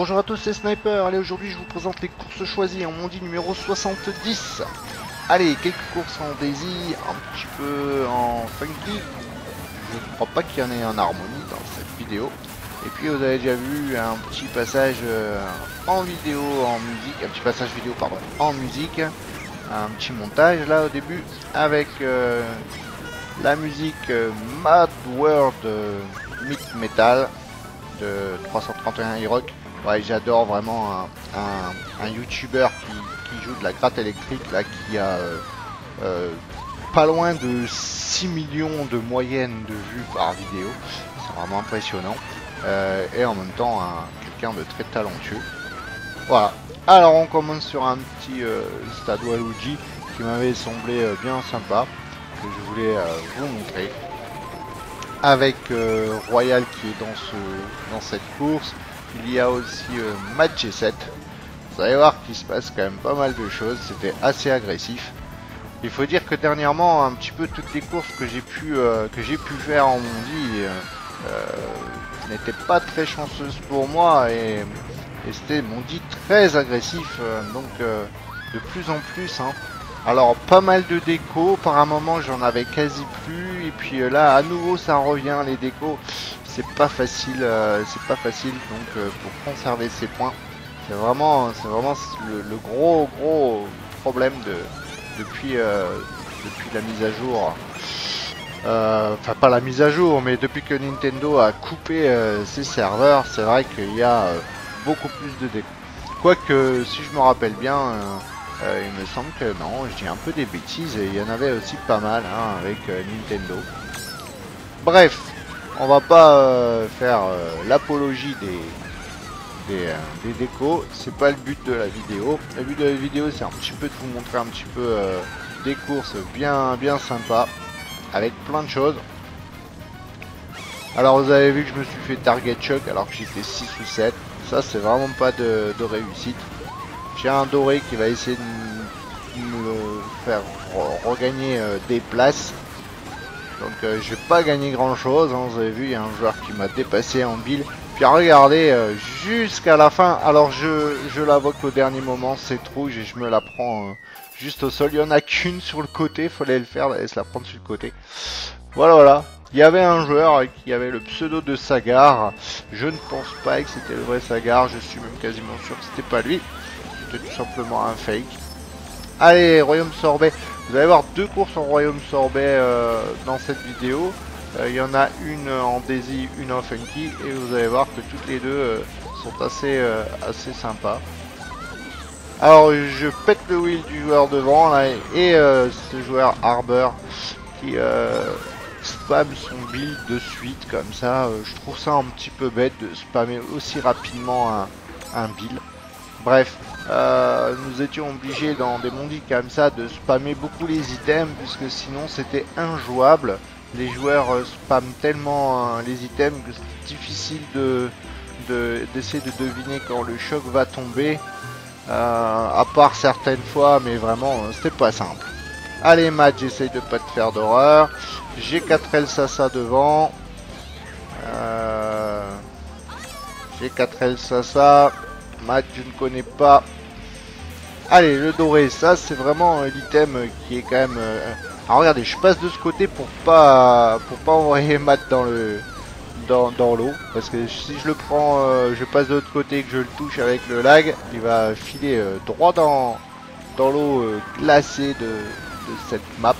Bonjour à tous, c'est Sniper. Allez, aujourd'hui je vous présente les courses choisies en Mondi numéro 70. Allez, quelques courses en Daisy, un petit peu en Funky. Je ne crois pas qu'il y en ait en harmonie dans cette vidéo. Et puis vous avez déjà vu un petit passage en vidéo, en musique, un petit passage vidéo pardon, en musique. Un petit montage là au début avec la musique Mad World Myth Metal de 331 iRock. Ouais, j'adore vraiment un youtubeur qui joue de la gratte électrique là, qui a pas loin de 6 millions de moyenne de vues par vidéo. C'est vraiment impressionnant. Et en même temps quelqu'un de très talentueux. Voilà. Alors on commence sur un petit stade Waluigi qui m'avait semblé bien sympa, que je voulais vous montrer. Avec Royal qui est dans cette course. Il y a aussi Mad G7. Vous allez voir qu'il se passe quand même pas mal de choses. C'était assez agressif. Il faut dire que dernièrement, un petit peu toutes les courses que j'ai pu faire en Mondi n'étaient pas très chanceuses pour moi et c'était Mondi très agressif. Donc de plus en plus. Hein. Alors pas mal de déco. Par un moment, j'en avais quasi plus. Et puis là, à nouveau, ça revient les décos. C'est pas facile, donc pour conserver ses points, c'est vraiment le gros problème depuis la mise à jour. Enfin pas la mise à jour, mais depuis que Nintendo a coupé ses serveurs, c'est vrai qu'il y a beaucoup plus de déco. Quoique si je me rappelle bien, il me semble que non, je dis un peu des bêtises et il y en avait aussi pas mal hein, avec Nintendo. Bref. On va pas faire l'apologie des décos, c'est pas le but de la vidéo. Le but de la vidéo c'est un petit peu de vous montrer un petit peu des courses bien sympas avec plein de choses. Alors vous avez vu que je me suis fait target choc alors que j'étais 6 ou 7, ça c'est vraiment pas de réussite. J'ai un doré qui va essayer de me faire regagner des places. Donc je vais pas gagner grand chose, hein. Vous avez vu il y a un joueur qui m'a dépassé en build. Puis regardez jusqu'à la fin, alors je la vois qu'au dernier moment c'est rouge et je me la prends juste au sol. Il y en a qu'une sur le côté, fallait le faire et se la prendre sur le côté. Voilà. Il y avait un joueur qui avait le pseudo de Sagar. Je ne pense pas que c'était le vrai Sagar, je suis même quasiment sûr que c'était pas lui. C'était tout simplement un fake. Allez, Royaume Sorbet. Vous allez voir deux courses en Royaume Sorbet dans cette vidéo. Il y en a une en Daisy, une en Funky. Et vous allez voir que toutes les deux sont assez sympas. Alors, je pète le wheel du joueur devant là, et ce joueur Arbor qui spam son build de suite comme ça. Je trouve ça un petit peu bête de spammer aussi rapidement un build. Bref, nous étions obligés dans des mondis comme ça de spammer beaucoup les items puisque sinon c'était injouable. Les joueurs spamment tellement les items que c'est difficile d'essayer de deviner quand le choc va tomber. À part certaines fois, mais vraiment c'était pas simple. Allez Matt, j'essaye de pas te faire d'horreur. J'ai 4L Sasa devant. J'ai 4L Sasa. Matt, je ne connais pas. Allez, le doré, ça c'est vraiment l'item qui est quand même... Alors regardez, je passe de ce côté pour pas envoyer Matt dans l'eau. Parce que si je le prends, je passe de l'autre côté et que je le touche avec le lag, il va filer droit dans l'eau glacée de cette map.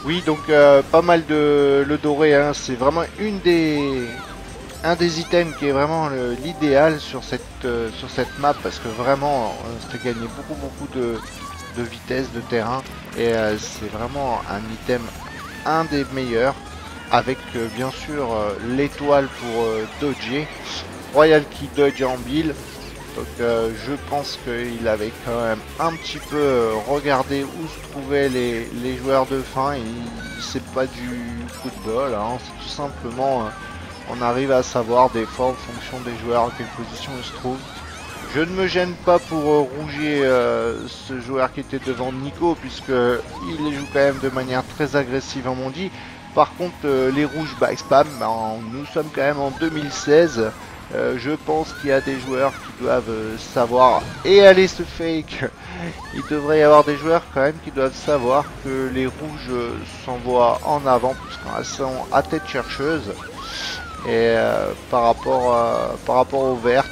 Oui, donc pas mal de le doré, hein, c'est vraiment un des items qui est vraiment l'idéal sur cette map parce que vraiment ça gagné beaucoup de vitesse de terrain et c'est vraiment un item un des meilleurs avec bien sûr l'étoile pour dodger. Royal qui dodge en build, donc je pense qu'il avait quand même un petit peu regardé où se trouvaient les joueurs de fin et c'est pas du football, hein, c'est tout simplement on arrive à savoir des fois en fonction des joueurs à quelle position ils se trouvent. Je ne me gêne pas pour rouger ce joueur qui était devant Nico puisque il joue quand même de manière très agressive en Mondi. Par contre les rouges backspam, nous sommes quand même en 2016 Je pense qu'il y a des joueurs qui doivent savoir, et aller se fake. Il devrait y avoir des joueurs quand même qui doivent savoir que les rouges s'envoient en avant puisqu'elles sont à tête chercheuse. Et par rapport aux vertes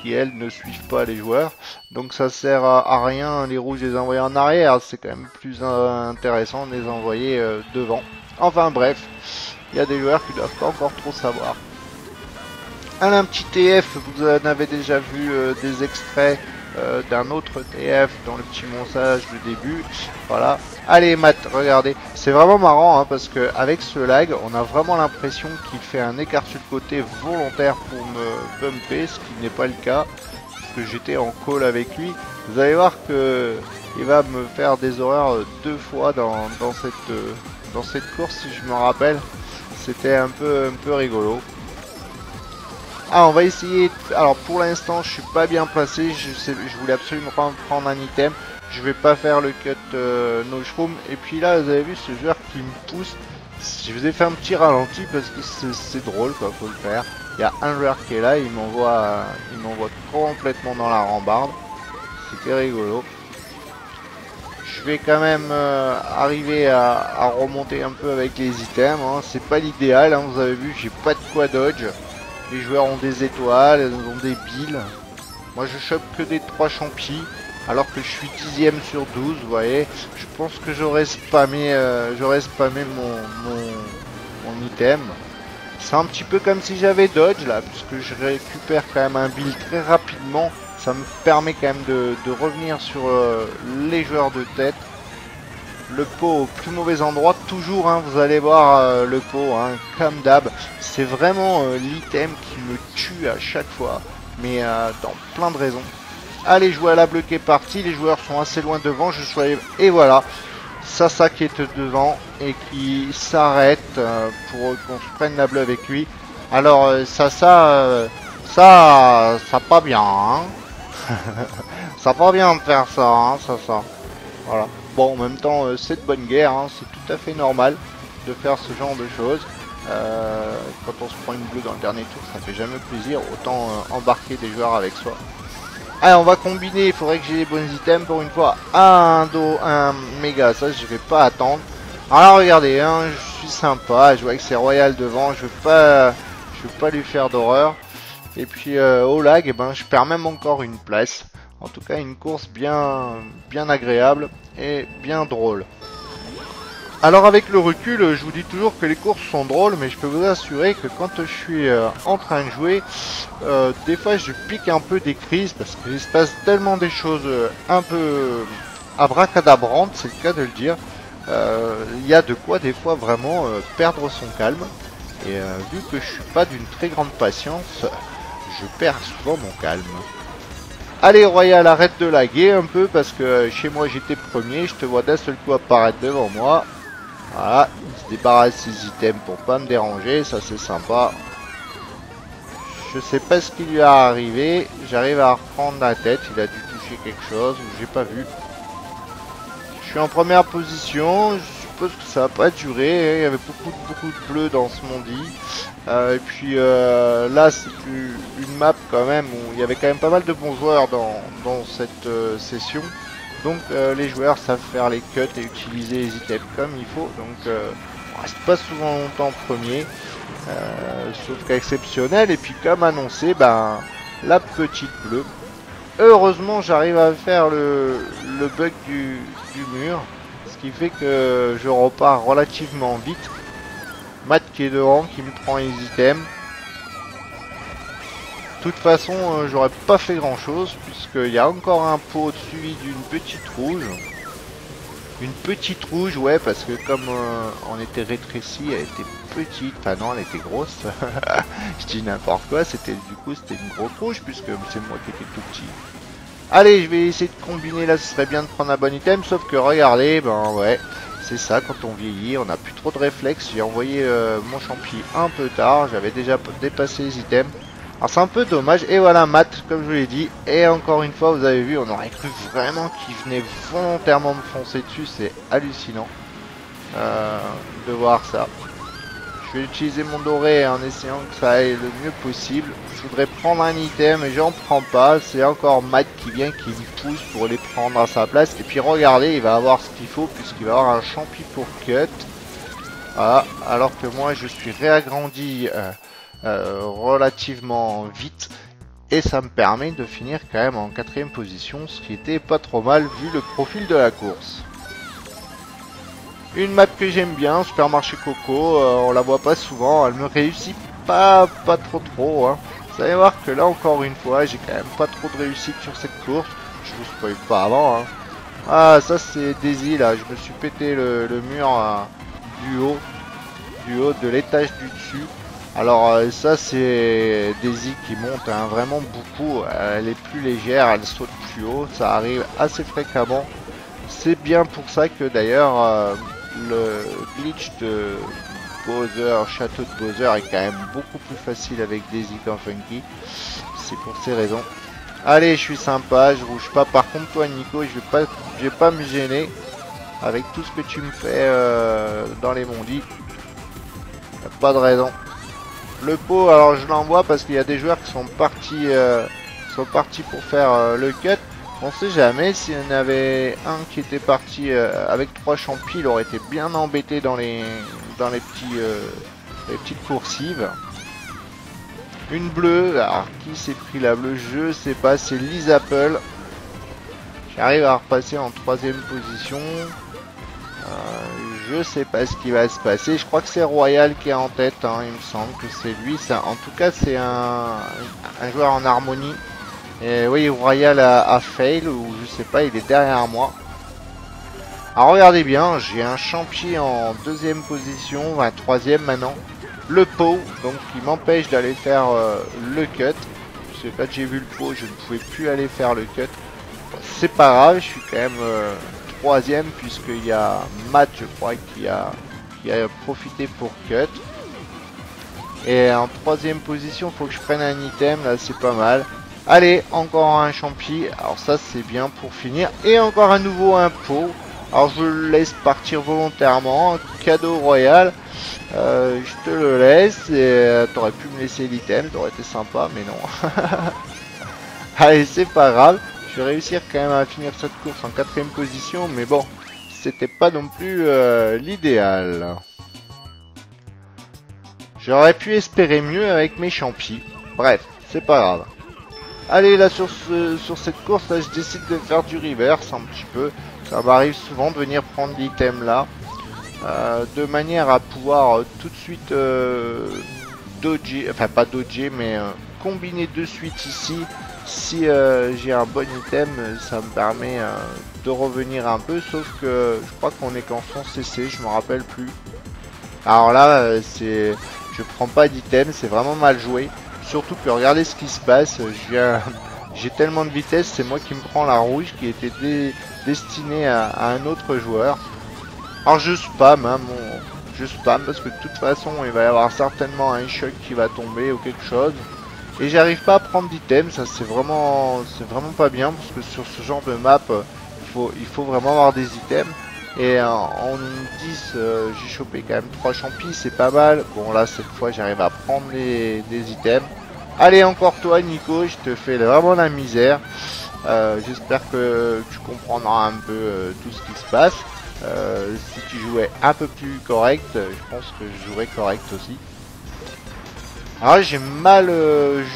qui elles ne suivent pas les joueurs. Donc ça sert à rien les rouges les envoyer en arrière, c'est quand même plus intéressant de les envoyer devant. Enfin bref, il y a des joueurs qui doivent pas encore trop savoir. Un petit TF, vous en avez déjà vu des extraits d'un autre TF dans le petit montage de début. Voilà. Allez Matt, regardez. C'est vraiment marrant hein, parce que avec ce lag, on a vraiment l'impression qu'il fait un écart sur le côté volontaire pour me bumper, ce qui n'est pas le cas. Parce que j'étais en call avec lui. Vous allez voir que il va me faire des horreurs deux fois dans cette course si je me rappelle. C'était un peu rigolo. Ah, on va essayer. Alors pour l'instant, je suis pas bien placé. Je voulais absolument prendre un item. Je vais pas faire le cut no shroom. Et puis là, vous avez vu ce joueur qui me pousse. Je vous ai fait un petit ralenti parce que c'est drôle, quoi. Faut le faire. Il y a un joueur qui est là. Il m'envoie complètement dans la rambarde. C'était rigolo. Je vais quand même arriver à remonter un peu avec les items. Hein. C'est pas l'idéal. Hein. Vous avez vu, j'ai pas de quoi dodge. Les joueurs ont des étoiles, ils ont des billes. Moi je chope que des 3 champis. Alors que je suis 10ème sur 12, vous voyez. Je pense que j'aurais spammé mon item. C'est un petit peu comme si j'avais dodge là. Puisque je récupère quand même un build très rapidement. Ça me permet quand même de revenir sur les joueurs de tête. Le pot au plus mauvais endroit, toujours, hein, vous allez voir le pot, hein, comme d'hab. C'est vraiment l'item qui me tue à chaque fois, mais dans plein de raisons. Allez, jouer à la bleue qui est partie, les joueurs sont assez loin devant, je suis... Et voilà, Sasa qui est devant et qui s'arrête pour qu'on se prenne la bleue avec lui. Alors, Sasa, ça pas bien, hein. Ça pas bien de faire ça, hein, Sasa. Voilà. Bon, en même temps, c'est de bonne guerre, hein, c'est tout à fait normal de faire ce genre de choses. Quand on se prend une bleue dans le dernier tour, ça fait jamais plaisir, autant embarquer des joueurs avec soi. Allez, on va combiner, il faudrait que j'ai les bons items pour une fois. Un méga, ça je vais pas attendre. Alors regardez, hein, je suis sympa, je vois que c'est Royal devant, je veux pas lui faire d'horreur. Et puis au lag, eh ben, je perds même encore une place. En tout cas, une course bien agréable et bien drôle. Alors avec le recul, je vous dis toujours que les courses sont drôles, mais je peux vous assurer que quand je suis en train de jouer, des fois je pique un peu des crises parce qu'il se passe tellement des choses un peu abracadabrantes, c'est le cas de le dire. Il y a de quoi des fois vraiment perdre son calme. Et vu que je suis pas d'une très grande patience, je perds souvent mon calme. Allez Royal, arrête de laguer un peu parce que chez moi j'étais premier, je te vois d'un seul coup apparaître devant moi. Voilà, il se débarrasse ses items pour pas me déranger, ça c'est sympa. Je sais pas ce qui lui est arrivé, j'arrive à reprendre la tête, il a dû toucher quelque chose, j'ai pas vu. Je suis en première position, je suppose que ça va pas durer, il y avait beaucoup de bleus dans ce mondi. Et puis là c'est une map quand même où il y avait quand même pas mal de bons joueurs dans cette session. Donc les joueurs savent faire les cuts et utiliser les items comme il faut. Donc on reste pas souvent longtemps premier, sauf cas exceptionnel. Et puis comme annoncé, ben la petite bleue. Heureusement j'arrive à faire le bug du mur, ce qui fait que je repars relativement vite. Matt qui est devant, qui me prend les items. De toute façon, j'aurais pas fait grand chose, puisqu'il y a encore un pot suivi d'une petite rouge. Une petite rouge, ouais, parce que comme on était rétréci, elle était petite. Enfin non, elle était grosse. Je dis n'importe quoi, c'était une grosse rouge, puisque c'est moi qui étais tout petit. Allez, je vais essayer de combiner là, ce serait bien de prendre un bon item, sauf que regardez, ben ouais. C'est ça, quand on vieillit, on n'a plus trop de réflexes. J'ai envoyé mon champi un peu tard, j'avais déjà dépassé les items. Alors c'est un peu dommage, et voilà Matt, comme je vous l'ai dit. Et encore une fois, vous avez vu, on aurait cru vraiment qu'il venait volontairement me foncer dessus. C'est hallucinant de voir ça. vais utiliser mon doré en essayant que ça aille le mieux possible. Je voudrais prendre un item et j'en prends pas. C'est encore Matt qui vient, qui me pousse pour les prendre à sa place. Et puis regardez, il va avoir ce qu'il faut puisqu'il va avoir un champi pour cut. Voilà. Alors que moi je suis réagrandi relativement vite. Et ça me permet de finir quand même en 4ème position, ce qui était pas trop mal vu le profil de la course. Une map que j'aime bien, Supermarché Coco, on la voit pas souvent, elle me réussit pas trop. Hein. Vous allez voir que là encore une fois, j'ai quand même pas trop de réussite sur cette course. Je vous spoil pas avant. Hein. Ah ça c'est Daisy là, je me suis pété le mur du haut de l'étage du dessus. Alors ça c'est Daisy qui monte hein, vraiment beaucoup, elle est plus légère, elle saute plus haut, ça arrive assez fréquemment. C'est bien pour ça que d'ailleurs le glitch de Bowser, Château de Bowser est quand même beaucoup plus facile avec Daisy qu'en Funky. C'est pour ces raisons. Allez, je suis sympa, je rouge pas. Par contre toi Nico, je vais pas me gêner avec tout ce que tu me fais dans les mondis. Y a pas de raison. Le pot, alors je l'envoie parce qu'il y a des joueurs qui sont partis pour faire le cut. On sait jamais, s'il y en avait un qui était parti avec 3 champis, il aurait été bien embêté dans les petites coursives. Une bleue, alors qui s'est pris la bleue, je sais pas, c'est Liz Apple. J'arrive à repasser en 3ème position. Je sais pas ce qui va se passer. Je crois que c'est Royal qui est en tête. Hein. Il me semble que c'est lui. Ça, en tout cas, c'est un joueur en harmonie. Et oui, Royal a fail ou je sais pas. Il est derrière moi. Alors regardez bien, j'ai un champi en 2ème position, enfin 3ème maintenant. Le pot, donc qui m'empêche d'aller faire le cut. Parce que quand j'ai vu le pot, je ne pouvais plus aller faire le cut. C'est pas grave, je suis quand même 3ème puisqu'il y a Matt je crois qui a profité pour cut. Et en 3ème position faut que je prenne un item, là c'est pas mal. Allez, encore un champi, alors ça c'est bien pour finir. Et encore à nouveau un pot. Alors je le laisse partir volontairement, cadeau royal. Je te le laisse et t'aurais pu me laisser l'item, t'aurais été sympa mais non. Allez c'est pas grave. Je vais réussir quand même à finir cette course en 4ème position, mais bon, c'était pas non plus l'idéal. J'aurais pu espérer mieux avec mes champis. Bref, c'est pas grave. Allez, là sur cette course, là, je décide de faire du reverse un petit peu. Ça m'arrive souvent de venir prendre l'item là, de manière à pouvoir tout de suite dodger, enfin pas dodger, mais combiner de suite ici. Si j'ai un bon item, ça me permet de revenir un peu, sauf que je crois qu'on est qu'en son CC, je me rappelle plus. Alors là, je prends pas d'item, c'est vraiment mal joué. Surtout que regardez ce qui se passe, j'ai tellement de vitesse, c'est moi qui me prends la rouge qui était destinée à un autre joueur. Alors je spam, hein, je spam parce que de toute façon il va y avoir certainement un choc qui va tomber ou quelque chose. Et j'arrive pas à prendre d'item, ça c'est vraiment pas bien parce que sur ce genre de map il faut vraiment avoir des items. Et en 10 j'ai chopé quand même 3 champis, c'est pas mal. Bon là cette fois j'arrive à prendre des items. Allez encore toi Nico, je te fais vraiment la misère. J'espère que tu comprendras un peu tout ce qui se passe. Si tu jouais un peu plus correct, je pense que je jouerais correct aussi. Alors j'ai mal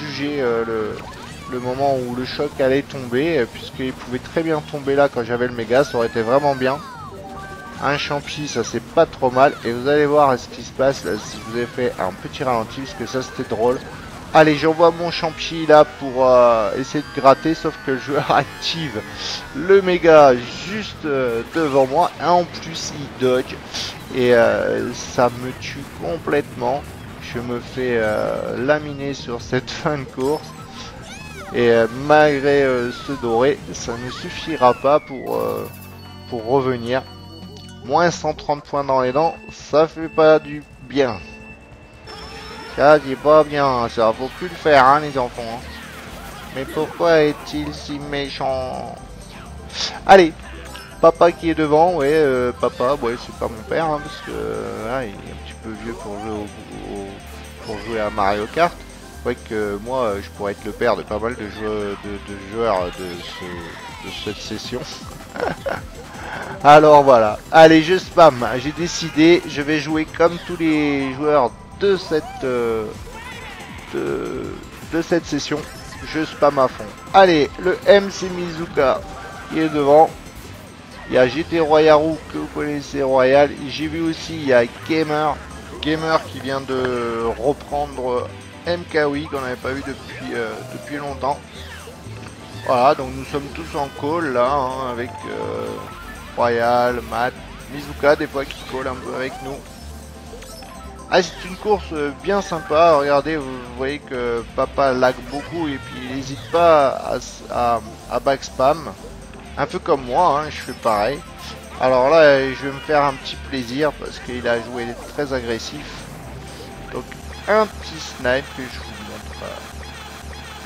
jugé le moment où le choc allait tomber, puisqu'il pouvait très bien tomber là quand j'avais le méga, ça aurait été vraiment bien. Un champi, ça c'est pas trop mal, et vous allez voir ce qui se passe là, si je vous ai fait un petit ralenti, parce que ça c'était drôle. Allez, j'envoie mon champi là pour essayer de gratter, sauf que le joueur active le méga juste devant moi, et en plus il dodge, et ça me tue complètement. Je me fais laminer sur cette fin de course. Et malgré ce doré, ça ne suffira pas pour revenir. Moins 130 points dans les dents, ça fait pas du bien. Ça c'est pas bien, ça faut plus le faire hein les enfants. Hein. Mais pourquoi est-il si méchant? Allez, Papa qui est devant, ouais, papa, ouais, c'est pas mon père, hein, parce que là, il est un petit peu vieux pour jouer, pour jouer à Mario Kart. Ouais que moi, je pourrais être le père de pas mal de joueurs de cette session. Alors voilà, allez, je spam, j'ai décidé, je vais jouer comme tous les joueurs de cette session. Je spam à fond. Allez, le M c'est Mizuka qui est devant. Il y a GT Royaru que vous connaissez, Royal. J'ai vu aussi, il y a Gamer qui vient de reprendre MKWI qu'on n'avait pas vu depuis longtemps. Voilà, donc nous sommes tous en call là, hein, avec Royal, Matt, Mizuka des fois qui call un peu avec nous. Ah, c'est une course bien sympa, regardez, vous voyez que papa lag beaucoup et puis il n'hésite pas à back spam. Un peu comme moi, hein, je fais pareil. Alors là, je vais me faire un petit plaisir parce qu'il a joué très agressif. Donc un petit snipe que je vous montre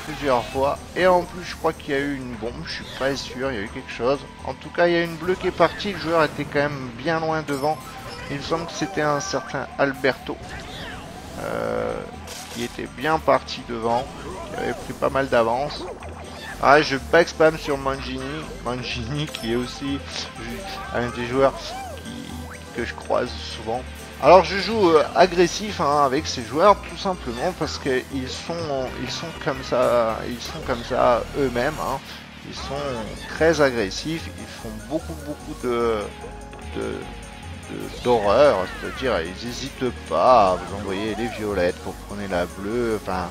plusieurs fois. Et en plus, je crois qu'il y a eu une bombe, je suis pas sûr, il y a eu quelque chose. En tout cas, il y a une bleue qui est partie, le joueur était quand même bien loin devant. Il me semble que c'était un certain Alberto qui était bien parti devant, qui avait pris pas mal d'avance. Ah, je back spam sur Mangini qui est aussi un des joueurs que je croise souvent. Alors je joue agressif hein, avec ces joueurs tout simplement parce que ils sont comme ça eux-mêmes. Hein. Ils sont très agressifs, ils font beaucoup d'horreur, c'est-à-dire ils n'hésitent pas à vous envoyer les violettes pour prendre la bleue, enfin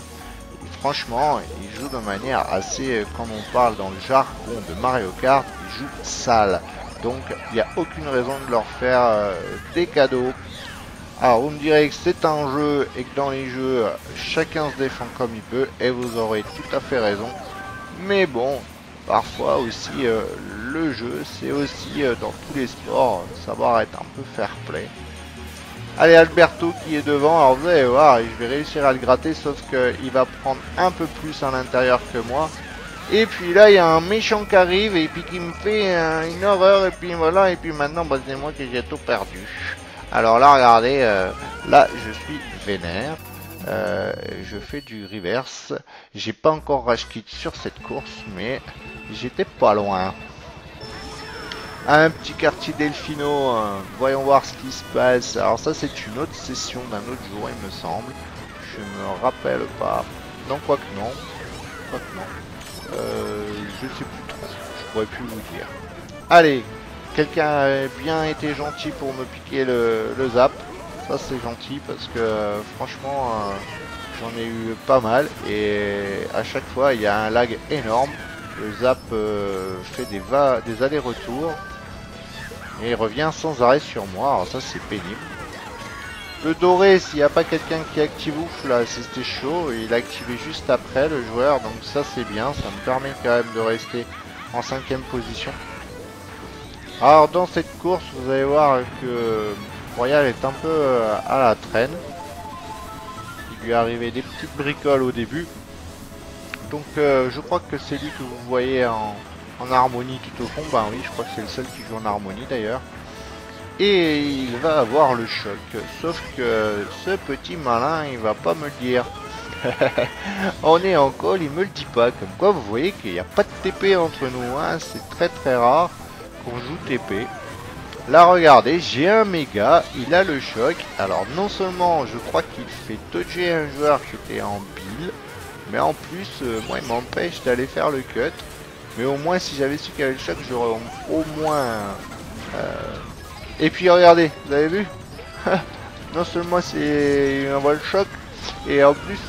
franchement ils jouent de manière assez, comme on parle dans le jargon de Mario Kart, ils jouent sale, donc il n'y a aucune raison de leur faire des cadeaux. Alors vous me direz que c'est un jeu et que dans les jeux chacun se défend comme il peut et vous aurez tout à fait raison, mais bon, parfois aussi le jeu c'est aussi dans tous les sports savoir être un peu fair play. Allez, Alberto qui est devant, alors vous allez voir, je vais réussir à le gratter sauf qu'il va prendre un peu plus à l'intérieur que moi. Et puis là il y a un méchant qui arrive et puis qui me fait une horreur et puis voilà, et puis maintenant bah, c'est moi que j'ai tout perdu. Alors là regardez, là je suis vénère. Je fais du reverse. J'ai pas encore rage quit sur cette course, mais j'étais pas loin. Un petit quartier Delfino, voyons voir ce qui se passe. Alors ça c'est une autre session d'un autre jour il me semble. Je me rappelle pas. Non, quoi que non. Je sais plus trop. Je pourrais plus vous dire. Allez, quelqu'un a bien été gentil pour me piquer le zap. Ça c'est gentil parce que franchement j'en ai eu pas mal et à chaque fois il y a un lag énorme. Le zap fait des allers-retours et il revient sans arrêt sur moi. Alors ça c'est pénible. Le doré, s'il n'y a pas quelqu'un qui active ouf là, c'était chaud. Il a activé juste après le joueur, donc ça c'est bien. Ça me permet quand même de rester en 5ème position. Alors dans cette course, vous allez voir que Royal est un peu à la traîne. Il lui est arrivé des petites bricoles au début. Donc je crois que c'est lui que vous voyez en harmonie tout au fond. Ben oui, je crois que c'est le seul qui joue en harmonie d'ailleurs. Et il va avoir le choc. Sauf que ce petit malin, il va pas me le dire. On est en call, il me le dit pas. Comme quoi, vous voyez qu'il n'y a pas de TP entre nous. Hein. C'est très rare qu'on joue TP. Là, regardez, j'ai un méga, il a le choc. Alors, non seulement, je crois qu'il fait dodger un joueur qui était en build, mais en plus, moi, il m'empêche d'aller faire le cut. Mais au moins, si j'avais su qu'il avait le choc, j'aurais au moins... Et puis, regardez, vous avez vu? Non seulement il envoie le choc, et en plus,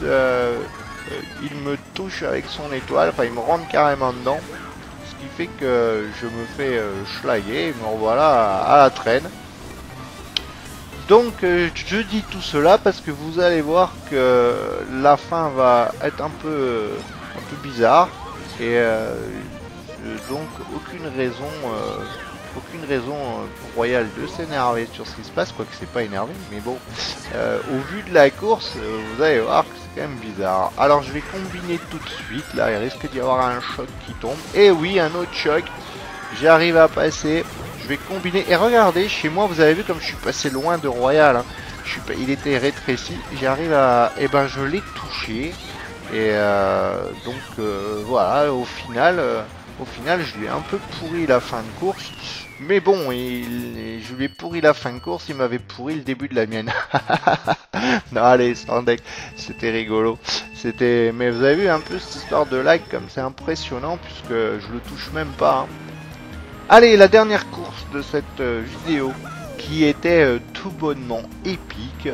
il me touche avec son étoile, enfin, il me rentre carrément dedans. Ce qui fait que je me fais schlaguer, me revoilà à la traîne. Donc je dis tout cela parce que vous allez voir que la fin va être un peu bizarre et donc aucune raison pour Royal de s'énerver sur ce qui se passe, quoique c'est pas énervé, mais bon, au vu de la course, vous allez voir que c'est quand même bizarre. Alors je vais combiner tout de suite, là il risque d'y avoir un choc qui tombe, et oui, un autre choc, j'arrive à passer, Je vais combiner. Et regardez, chez moi, vous avez vu comme je suis passé loin de Royal. Hein. Il était rétréci. J'arrive à... Et ben, je l'ai touché. Et donc, voilà, au final, je lui ai un peu pourri la fin de course. Mais bon, je lui ai pourri la fin de course, il m'avait pourri le début de la mienne. Non, allez, sans deck, c'était rigolo. Mais vous avez vu un peu cette histoire de lag, comme c'est impressionnant, puisque je le touche même pas. Hein. Allez, la dernière course de cette vidéo, qui était tout bonnement épique,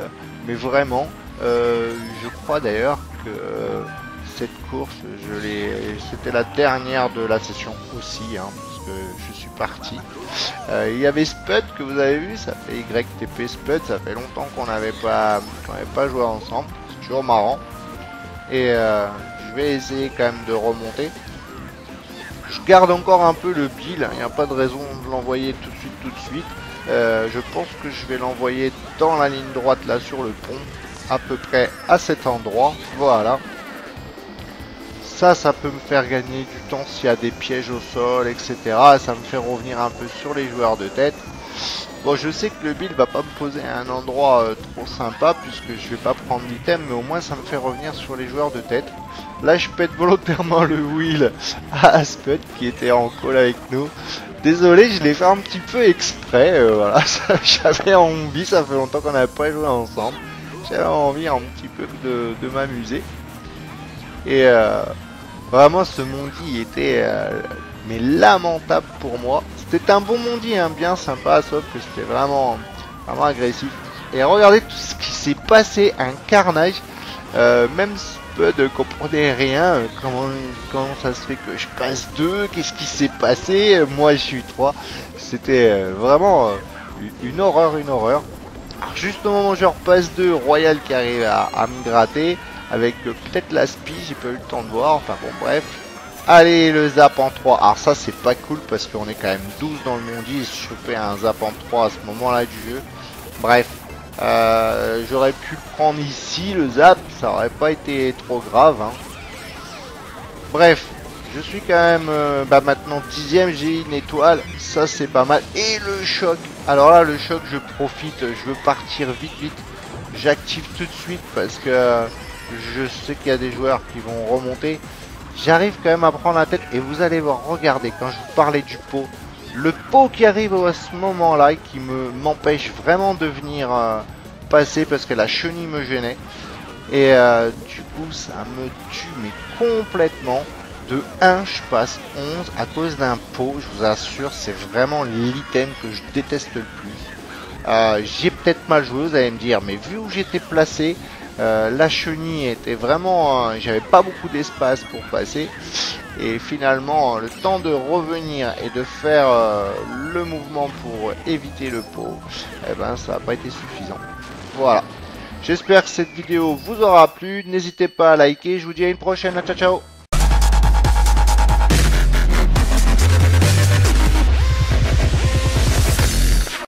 mais vraiment, je crois d'ailleurs que cette course, c'était la dernière de la session aussi, hein, parce que je suis parti. Il y avait Spud que vous avez vu, ça fait YTP Spud, ça fait longtemps qu'on n'avait pas joué ensemble, c'est toujours marrant. Et je vais essayer quand même de remonter. Je garde encore un peu le build, il n'y a pas de raison de l'envoyer tout de suite. Je pense que je vais l'envoyer dans la ligne droite là sur le pont, à peu près à cet endroit, voilà. Ça peut me faire gagner du temps s'il y a des pièges au sol, etc. Ça me fait revenir un peu sur les joueurs de tête. Bon, je sais que le build va pas me poser à un endroit trop sympa puisque je vais pas prendre l'item, mais au moins ça me fait revenir sur les joueurs de tête. Là, je pète volontairement le wheel à Spud qui était en call avec nous. Désolé, je l'ai fait un petit peu exprès. Voilà, j'avais envie, ça fait longtemps qu'on n'avait pas joué ensemble. J'avais envie un petit peu de m'amuser. Et vraiment, ce Mondi était mais lamentable pour moi. C'était un bon Mondi, hein, bien sympa, sauf que c'était vraiment agressif. Et regardez tout ce qui s'est passé, un carnage. Même Spud ne comprenait rien. Comment ça se fait que je passe 2? Qu'est-ce qui s'est passé? Moi, je suis 3. C'était vraiment une horreur, une horreur. Alors, juste au moment où je repasse 2, Royal qui arrive à me gratter. Avec peut-être la spi, j'ai pas eu le temps de voir. Enfin bon, bref. Allez, le zap en 3. Alors ça, c'est pas cool parce qu'on est quand même 12 dans le Mondi. Et choper un zap en 3 à ce moment-là du jeu. Bref. J'aurais pu le prendre ici, le zap. Ça aurait pas été trop grave. Hein. Bref. Je suis quand même maintenant 10ème. J'ai une étoile. Ça, c'est pas mal. Et le choc. Alors là, le choc, je profite. Je veux partir vite. J'active tout de suite parce que... je sais qu'il y a des joueurs qui vont remonter. J'arrive quand même à prendre la tête. Et vous allez voir, regardez, quand je vous parlais du pot. Le pot qui arrive à ce moment-là, qui m'empêche vraiment de venir passer parce que la chenille me gênait. Et du coup, ça me tue, mais complètement. De 1, je passe 11 à cause d'un pot. Je vous assure, c'est vraiment l'item que je déteste le plus. J'ai peut-être mal joué, vous allez me dire. Mais vu où j'étais placé... la chenille était vraiment... j'avais pas beaucoup d'espace pour passer. Et finalement, le temps de revenir et de faire le mouvement pour éviter le pot, eh ben, ça n'a pas été suffisant. Voilà. J'espère que cette vidéo vous aura plu. N'hésitez pas à liker. Je vous dis à une prochaine. Ciao, ciao.